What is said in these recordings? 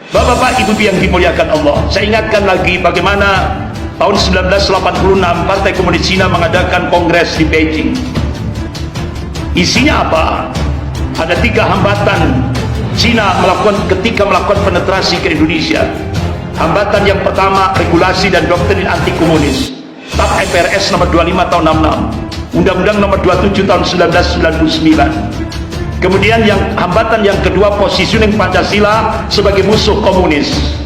Bapak-bapak, ibu yang dimuliakan Allah, saya ingatkan lagi bagaimana tahun 1986 Partai Komunis Cina mengadakan kongres di Beijing. Isinya apa? Ada 3 hambatan Cina ketika melakukan penetrasi ke Indonesia. Hambatan yang pertama, regulasi dan doktrin anti komunis, TAP MPRS nomor 25 tahun 66, Undang-Undang nomor 27 tahun 1999. Kemudian hambatan yang kedua, positioning Pancasila sebagai musuh komunis.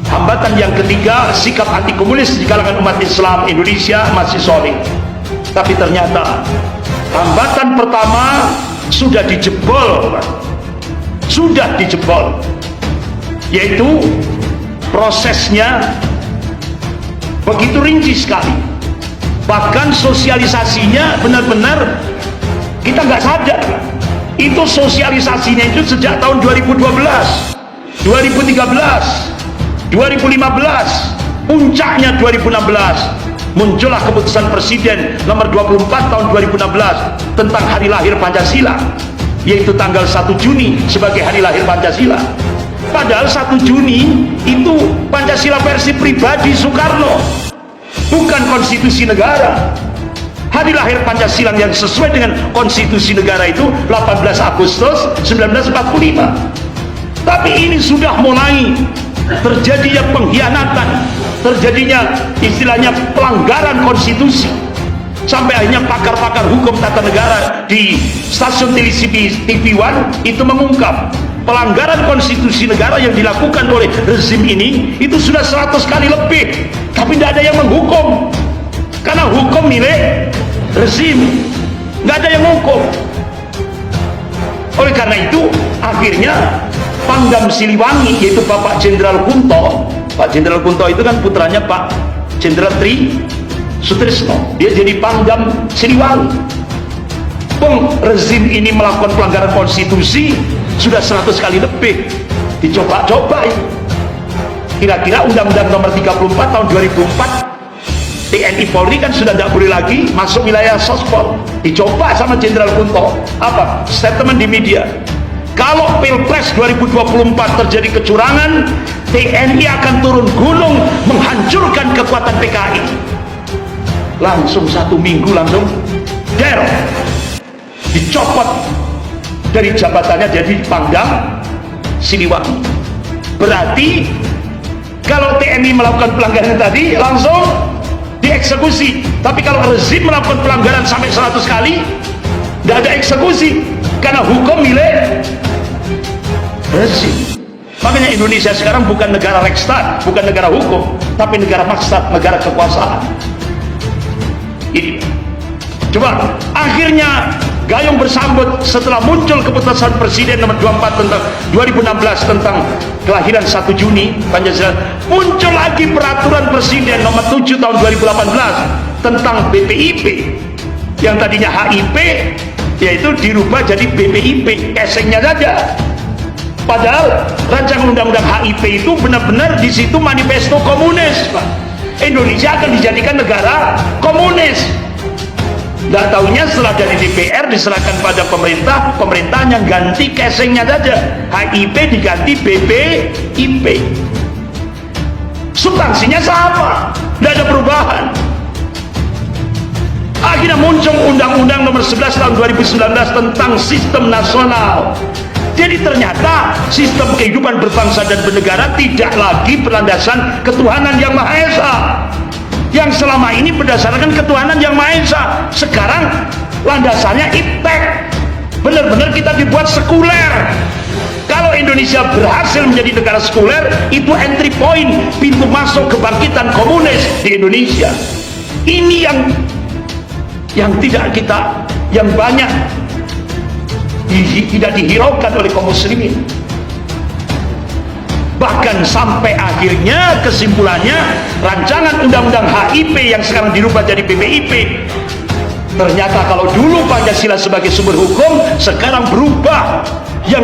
Hambatan yang ketiga, sikap anti komunis di kalangan umat Islam Indonesia masih solid. Tapi ternyata hambatan pertama sudah dijebol, yaitu prosesnya begitu rinci sekali. Bahkan sosialisasinya benar-benar kita nggak sadar. Itu sosialisasinya itu sejak tahun 2012, 2013, 2015, puncaknya 2016 muncullah keputusan Presiden nomor 24 tahun 2016 tentang hari lahir Pancasila, yaitu tanggal 1 Juni sebagai hari lahir Pancasila. Padahal 1 Juni itu Pancasila versi pribadi Soekarno, bukan konstitusi negara. Hari lahir Pancasila yang sesuai dengan konstitusi negara itu 18 Agustus 1945. Tapi ini sudah mulai terjadinya pengkhianatan, terjadinya istilahnya pelanggaran konstitusi, sampai akhirnya pakar-pakar hukum tata negara di stasiun televisi TV One itu mengungkap pelanggaran konstitusi negara yang dilakukan oleh rezim ini itu sudah 100 kali lebih, tapi tidak ada yang menghukum karena hukum milik rezim, nggak ada yang menghukum. Oleh karena itu akhirnya Pangdam Siliwangi, yaitu Bapak Jenderal Kunto. Pak Jenderal Kunto itu kan putranya Pak Jenderal Tri Sutrisno, dia jadi Pangdam Siliwangi. Rezim ini melakukan pelanggaran konstitusi sudah 100 kali lebih, dicoba-coba. Kira-kira Undang-Undang nomor 34 tahun 2004 TNI Polri kan sudah tidak boleh lagi masuk wilayah Sospol, dicoba sama Jenderal Kunto. Apa? Statement di media, kalau Pilpres 2024 terjadi kecurangan, TNI akan turun gunung menghancurkan kekuatan PKI. Langsung 1 minggu langsung dicopot dari jabatannya jadi Pangdam Siliwangi. Berarti kalau TNI melakukan pelanggaran tadi langsung dieksekusi. Tapi kalau rezim melakukan pelanggaran sampai 100 kali, tidak ada eksekusi karena hukum milik rezim. Makanya Indonesia sekarang bukan negara Rekstag, bukan negara hukum, tapi negara maksad, negara kekuasaan. Ini coba akhirnya gayung bersambut setelah muncul keputusan Presiden nomor 24 tentang 2016 tentang kelahiran 1 Juni Pancasila, muncul lagi peraturan Presiden nomor 7 tahun 2018 tentang BPIP, yang tadinya HIP yaitu dirubah jadi BPIP, esengnya saja. Padahal rancangan undang-undang HIP itu benar-benar di situ manifesto komunis, Pak. Indonesia akan dijadikan negara komunis. Tidak tahunya setelah dari DPR diserahkan pada pemerintah, pemerintahnya ganti casingnya saja, HIP diganti BPIP, substansinya sama, tidak ada perubahan. Akhirnya muncul Undang-Undang nomor 11 tahun 2019 tentang sistem nasional. Jadi ternyata sistem kehidupan berbangsa dan bernegara tidak lagi berlandasan ketuhanan yang Maha Esa, yang selama ini berdasarkan ketuhanan yang Maha Esa. Sekarang landasannya iptek, benar-benar kita dibuat sekuler. Kalau Indonesia berhasil menjadi negara sekuler, itu entry point, pintu masuk kebangkitan komunis di Indonesia. Ini yang tidak kita, yang banyak tidak dihiraukan oleh kaum muslimin. Bahkan sampai akhirnya kesimpulannya rancangan undang-undang HIP yang sekarang dirubah jadi BPIP, ternyata kalau dulu Pancasila sebagai sumber hukum, sekarang berubah, yang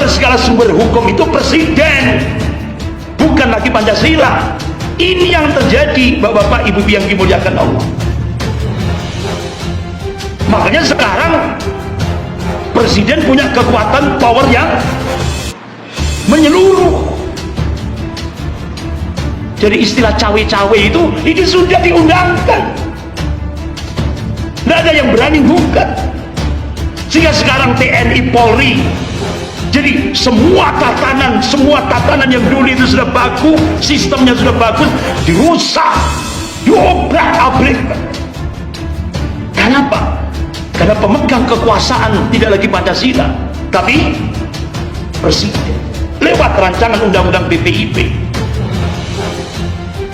segala sumber hukum itu presiden, bukan lagi Pancasila. Ini yang terjadi, bapak-bapak, ibu yang dimuliakan Allah. Makanya sekarang presiden punya kekuatan power yang menyeluruh. Jadi istilah cawe-cawe itu ini sudah diundangkan, tidak ada yang berani bukan. Sehingga sekarang TNI Polri, jadi semua tatanan yang dulu itu sudah bagus, sistemnya sudah bagus, dirusak, diobrak-abrik. Kenapa? Karena pemegang kekuasaan tidak lagi Pancasila, tapi presiden lewat rancangan undang-undang BPIP.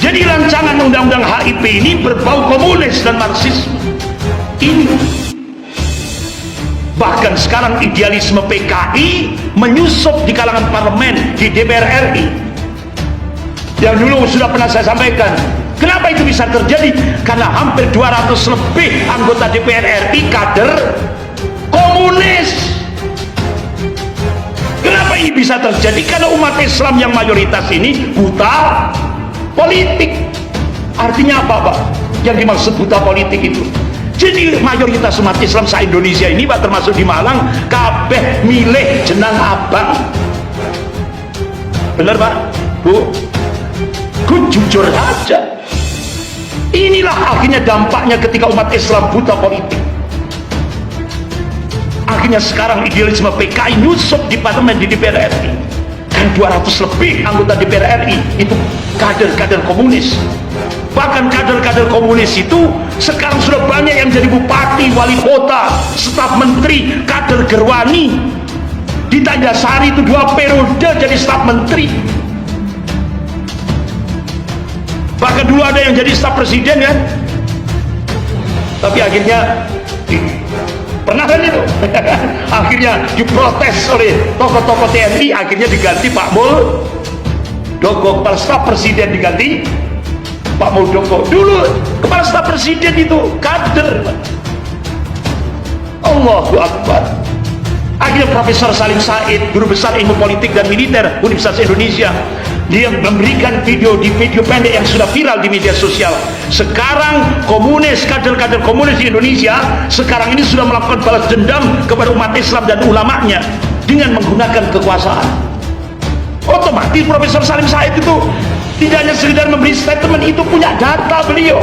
Jadi rancangan undang-undang HIP ini berbau komunis dan marxisme. Ini bahkan sekarang idealisme PKI menyusup di kalangan parlemen, di DPR RI. Yang dulu sudah pernah saya sampaikan, kenapa itu bisa terjadi? Karena hampir 200 lebih anggota DPR RI kader komunis. Kenapa ini bisa terjadi? Karena umat Islam yang mayoritas ini buta politik. Artinya apa, Pak? Yang dimaksud buta politik itu, jadi mayoritas umat Islam se-Indonesia ini, Pak, termasuk di Malang, kabeh milih jenang abang. Benar, Pak? Bu? Ku jujur aja. Inilah akhirnya dampaknya ketika umat Islam buta politik. Akhirnya sekarang idealisme PKI nyusup di parlemen, di DPR RI. Dan 200 lebih anggota DPR RI itu kader-kader komunis. Bahkan kader-kader komunis itu sekarang sudah banyak yang jadi bupati, wali kota, staf menteri, kader Gerwani. Di Tanjasari itu 2 periode jadi staf menteri. Bahkan dulu ada yang jadi staf presiden kan, tapi akhirnya pernah kan itu akhirnya diprotes oleh tokoh-tokoh TNI, akhirnya diganti Pak Muldoko. Kepala staf presiden diganti Pak Muldoko. Dulu kepala staf presiden itu kader. Allahu Akbar. Akhirnya Profesor Salim Said, guru besar ilmu politik dan militer Universitas Indonesia, dia memberikan video pendek yang sudah viral di media sosial. Sekarang komunis, kader-kader komunis di Indonesia sekarang ini sudah melakukan balas dendam kepada umat Islam dan ulamanya dengan menggunakan kekuasaan. Otomatis Profesor Salim Said itu tidak hanya sekedar memberi statement, itu punya data beliau.